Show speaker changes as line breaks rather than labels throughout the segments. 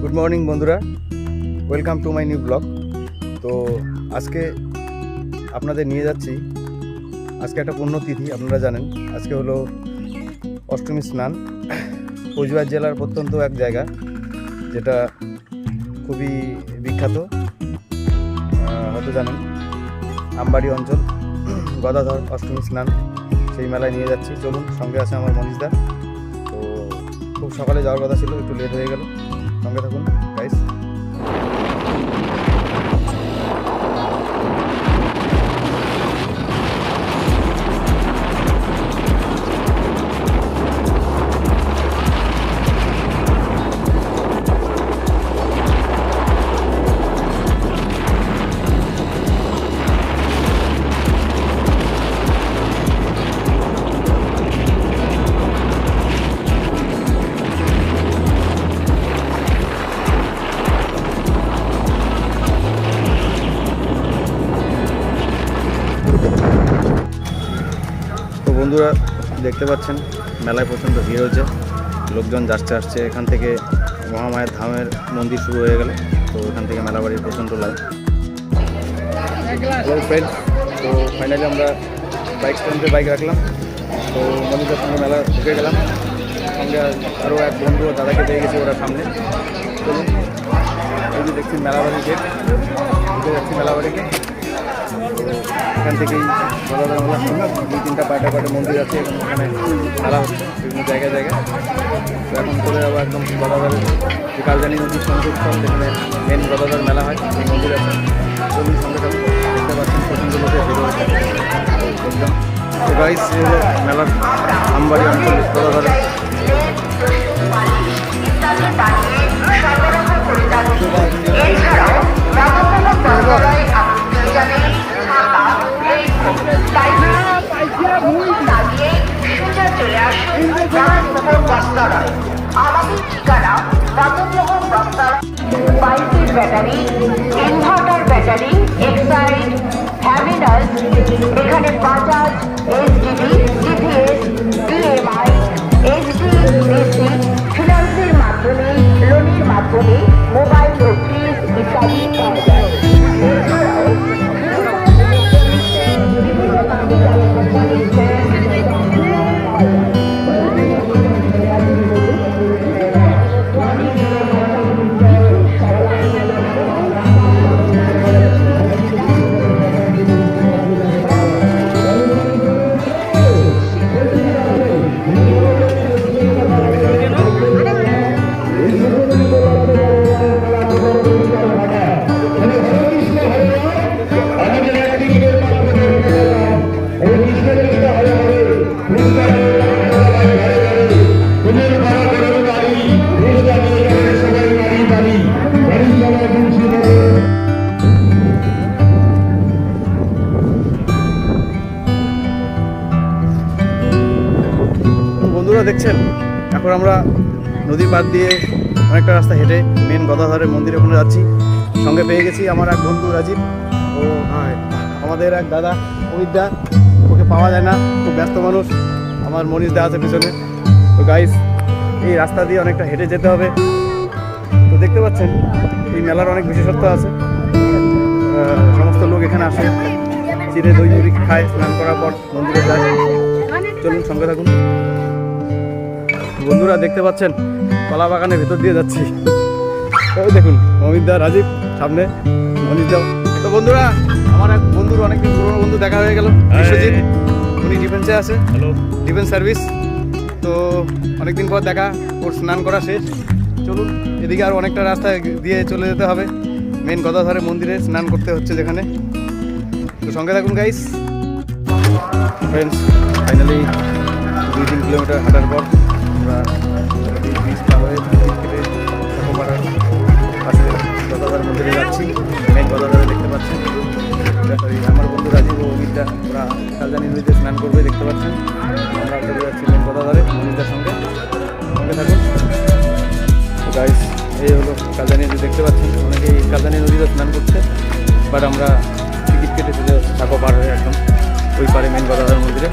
Good morning বন্ধুরা, welcome to my new blog. তো আজকে আপনাদের নিয়ে যাচ্ছি, আজকে একটা পুণ্যতিথি। আপনারা জানেন আজকে হলো অষ্টমী স্নান। কোচবিহার জেলার প্রত্যন্ত এক জায়গা যেটা খুবই বিখ্যাত, হয়তো জানেন, আমবাড়ি অঞ্চল, গদাধর অষ্টমী স্নান। সেই মেলায় নিয়ে যাচ্ছি, চলুন। সঙ্গে আছে আমার মনীষদা। তো খুব সকালে যাওয়ার কথা ছিল, একটু লেট হয়ে গেল। সঙ্গে থাকুন গাইস। বন্ধুরা দেখতে পাচ্ছেন মেলায় প্রচণ্ড ভিড় হয়েছে, লোকজন যাচ্ছে আসছে। এখান থেকে মহামায়ের ধামের মন্দির শুরু হয়ে গেল, তো এখান থেকে মেলা বাড়ির প্রচণ্ড লাইন। ফ্রেন্ড, তো ফাইনালি আমরা বাইক স্ট্যান্ডে বাইক রাখলাম, তো মনীষদার সঙ্গে মেলা ঢুকে গেলাম। সঙ্গে আরও এক বন্ধু ও দাদাকে পেয়ে গেছি ওরা সামনে। চলুন, এই যে দেখছি মেলা বাড়ির গেট, ঢুকে যাচ্ছি মেলা বাড়িকে। এখান থেকেই গদাধর মেলার সঙ্গে 2-3টা পাটে মন্দির আছে, এখানে মেলা হচ্ছে বিভিন্ন জায়গায়। তো এখন চলে যাবো একদম গদাধরের যে কালজানি নদীর সংযোগস্থল, যেখানে মেন গদাধর মেলা হয়, সেই মন্দির আছে। চলুন সঙ্গে দেখতে পাচ্ছেন প্রচণ্ড লোকের ভিড় হচ্ছে একদম। তো গাইস, এই হলো মেলার আমবাড়ি অঞ্চল গদাধরের।
আমাদের ঠিকানা মদনমোহন বস্ত্রালয়, বাইকের ব্যাটারি, ইনভার্টার ব্যাটারি, এক্সাইড, হ্যাভিনাস। এখানে Bajaj, SDB, TVS, DMI, HDFC ফিনান্সের মাধ্যমে, লোনের মাধ্যমে মোবাইল ও ফ্রিজ ইত্যাদি পাওয়া যায়। এছাড়াও
দেখছেন, এখন আমরা নদীর পাড় দিয়ে অনেকটা রাস্তা হেঁটে মেন গদাধরের মন্দিরে ওখানে যাচ্ছি। সঙ্গে পেয়ে গেছি আমার এক বন্ধু রাজীব, ও আমাদের এক দাদা অমিতদা, ওকে পাওয়া যায় না, খুব ব্যস্ত মানুষ। আমার মনীষদা আছে পিছনে। তো গাইস, এই রাস্তা দিয়ে অনেকটা হেঁটে যেতে হবে। তো দেখতে পাচ্ছেন এই মেলার অনেক বিশেষত্ব আছে। সমস্ত লোক এখানে আসে, চিড়ে দই মুড়ি খায়, স্নান করার পর মন্দিরে যায়। চলুন সঙ্গে থাকুন। বন্ধুরা দেখতে পাচ্ছেন কলা বাগানের ভেতর দিয়ে যাচ্ছি। ওই দেখুন অমিতদা, রাজীব সামনে, মনীষদাও। তো বন্ধুরা, আমার এক বন্ধুর অনেকদিন পুরনো বন্ধু দেখা হয়ে গেল, বিশ্বজিৎ। উনি ডিফেন্সে আছে, ডিফেন্স সার্ভিস। তো অনেকদিন পর দেখা, ওর স্নান করা শেষ। চলুন, এদিকে আর অনেকটা রাস্তা দিয়ে চলে যেতে হবে মেন গদাধরের মন্দিরে স্নান করতে হচ্ছে যেখানে। তো সঙ্গে থাকুন গাইস। ফ্রেন্ডস, ফাইনালি 2-3 কিলোমিটার হাঁটার পর আমরা ব্রিজ পার হয়ে পাশে গদাধর মন্দিরে যাচ্ছি। মেন গদাধরে দেখতে পাচ্ছেন আমার বন্ধু রাজীব ও অমিতদা, ওরা কালজানি নদীতে স্নান করবে, দেখতে পাচ্ছেন। আমরা চলে যাচ্ছি মেন গদাধরে মনীষদার সঙ্গে থাকুন। গাইস, এই হলো কালজানি নদী, দেখতে পাচ্ছেন। অনেকেই কালজানি নদীতে স্নান করছে, বাট আমরা টিকিট কেটে চলে যাচ্ছি সাঁকো পার হয়ে একদম ওই পারে মেন গদাধর মন্দিরে।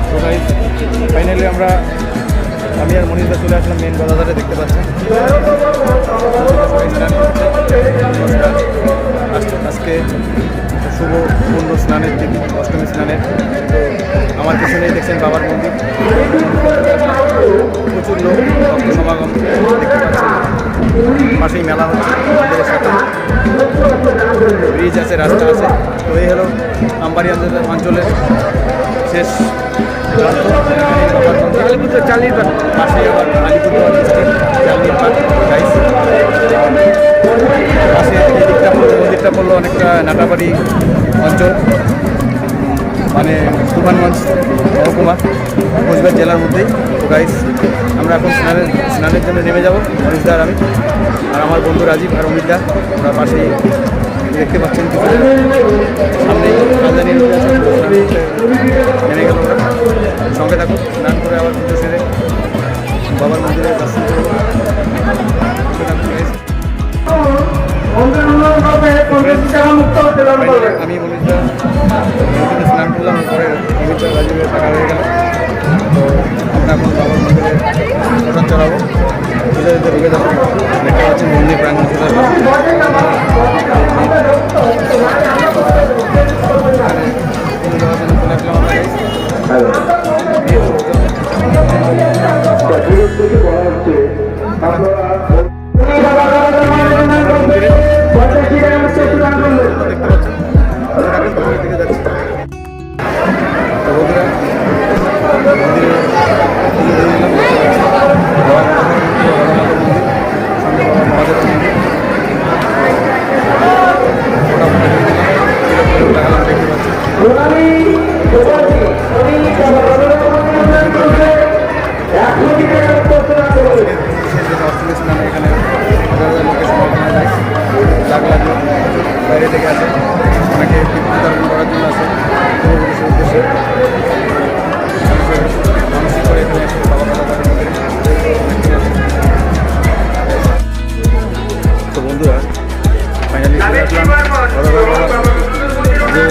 তো গাইস, ফাইনালি আমি আর মনিরদা চলে আসলাম মেন গদাধারে, দেখতে পাচ্ছেন আজকে শুভ পূর্ণ স্নানের দিন, অষ্টমী স্নানের। তো আমার পিছনেই দেখছেন বাবার মন্দির, প্রচুর লোক ভক্ত সমাগম দেখতে পাচ্ছেন। পাশেই মেলা হচ্ছে, মন্দিরের সাথে ব্রিজ আছে, রাস্তা আছে। তো এই হলো আমবাড়ি অঞ্চলের শেষ প্রান্ত, বাবার মন্দির। আলিপুর চালির পাট, পাশেই আবার আলিপুরদুয়ার ডিস্ট্রিক্ট চালির পাট গাইস। পাশে এই দিকটা পড়লো, মন্দিরটা পড়লো অনেকটা নাটাবাড়ি অঞ্চল, মানে তুফানগঞ্জ মহকুমা, কোচবিহার জেলার মধ্যেই। তো গাইস আমরা এখন স্নানের জন্য নেমে যাবো, মনীষদা আর আমি, আর আমার বন্ধু রাজীব আর অমিতদা। ওরা পাশেই দেখতে পাচ্ছেন, সামনেই রাজধানী নেমে গেল ওরা। সঙ্গে থাকুন, স্নান করে আবার পুজো সেরে বাবার মন্দিরে দর্শন করবো। আমি মনীষদা নদীতে স্নান করলাম, পরে অমিতদা রাজীবের টাকা হয়ে গেল। তো আমরা এখন বাবার মন্দিরে প্রসাদ চড়াবো, পুজো দিতে ঢুকে যাবো। দেখতে পাচ্ছেন মন্দির প্রাঙ্গণ চলে আসলাম। পুজো দেওয়ার জন্য চলে আসলাম আমরা। এখানে বাইরে থেকে আছে, অনেকে তীর্থধারণ করার জন্য আছে, উদ্দেশ্যে মানসিক করে এখানে এসে বাবা গদাধারের মধ্যে। তো বন্ধুরা ফাইনালি চলে আসলাম যে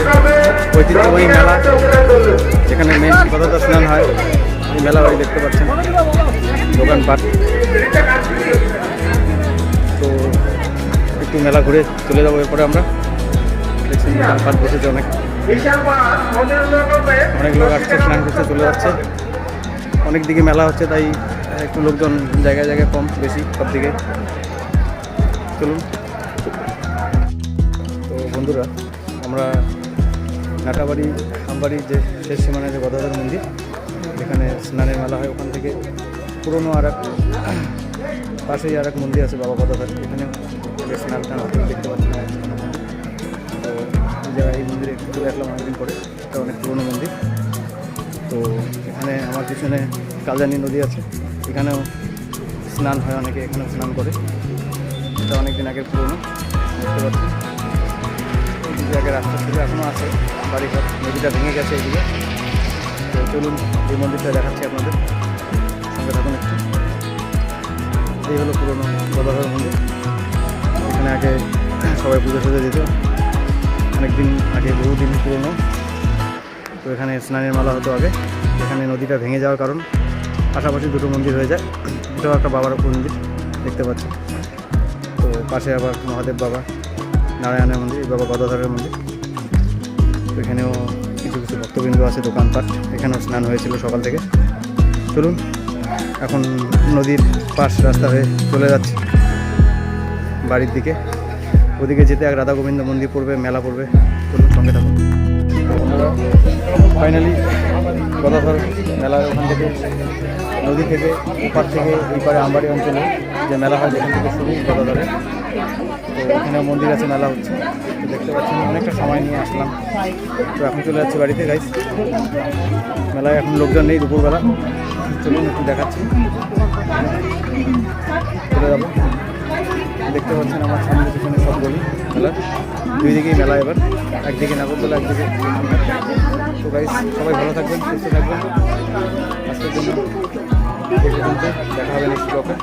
ঐতিহ্যবাহী মেলা, যেখানে মেন গদাধার স্নান হয়। এই মেলা বাড়ি দেখতে পাচ্ছেন, দোকানপাট। তো একটু মেলা ঘুরে চলে যাবো। এরপরে আমরা দেখছি দোকানপাট বসেছে, অনেক লোক আসছে, স্নান করতে চলে যাচ্ছে। অনেক দিকে মেলা হচ্ছে, তাই একটু লোকজন জায়গায় জায়গায় কম বেশি সব দিকে। চলুন। তো বন্ধুরা আমরা নাটাবাড়ি আমবাড়ির যে শেষ সীমানায় যে গদাধর মন্দির, যেখানে স্নানের মেলা হয়, ওখান থেকে পুরনো আর এক পাশেই আর এক মন্দির আছে বাবা গদাধর, এখানে স্নান টান দেখতে পাচ্ছি। তো এই জায়গায় এই মন্দিরে একটু চলে আসলাম অনেকদিন পরে। এটা অনেক পুরনো মন্দির। তো এখানে আমার পিছনে কালজানি নদী আছে, এখানেও স্নান হয়, অনেকে এখানেও স্নান করে। এটা অনেকদিন আগের পুরনো, দেখতে পাচ্ছি। এই আগে রাস্তা ছিল, এখনও আছে বাড়িঘর, নদীটা ভেঙে গেছে এদিকে। তো চলুন এই মন্দিরটা দেখাচ্ছি আপনাদের, সঙ্গে থাকুন একটু। এই হলো পুরনো গদাধর মন্দির। এখানে আগে সবাই পুজো টুজো দিত, অনেকদিন আগে, বহুদিন পুরনো। তো এখানে স্নানের মেলা হতো আগে। এখানে নদীটা ভেঙে যাওয়ার কারণ পাশাপাশি দুটো মন্দির হয়ে যায়। এটাও একটা বাবার মন্দির দেখতে পাচ্ছি। তো পাশে আবার মহাদেব বাবা, নারায়ণের মন্দির, এই বাবা গদাধরের মন্দির। তো এখানেও কিছু কিছু ভক্তবৃন্দ আছে, দোকানপাট। এখানেও স্নান হয়েছিল সকাল থেকে। চলুন এখন নদীর পাশ রাস্তা হয়ে চলে যাচ্ছি বাড়ির দিকে। ওদিকে যেতে এক রাধা গোবিন্দ মন্দির পড়বে, মেলা পড়বে। চলুন সঙ্গে থাকুন। ফাইনালি গদাধর মেলার ওখান থেকে, নদী থেকে ওপার থেকে এই পারে আমবাড়ি অঞ্চলে যে মেলা হয়, যেখান থেকে শুরু গদাধরে। তো এখানে মন্দির আছে, মেলা হচ্ছে। তো দেখতে পাচ্ছেন অনেকটা সময় নিয়ে আসলাম। তো এখন চলে যাচ্ছি বাড়িতে গাইস। মেলায় এখন লোকজন নেই, দুপুরবেলা। চলুন একটু দেখাচ্ছি, চলে যাবো। দেখতে পাচ্ছেন আমার সামনে পিছনে সব গলি মেলার, দুই দিকেই মেলা। এবার একদিকে নাগরদোলা, একদিকে। তো গাইস সবাই ভালো থাকবেন, সুস্থ থাকবেন। আজকের জন্য দেখা হবে নেক্সট ব্লগে।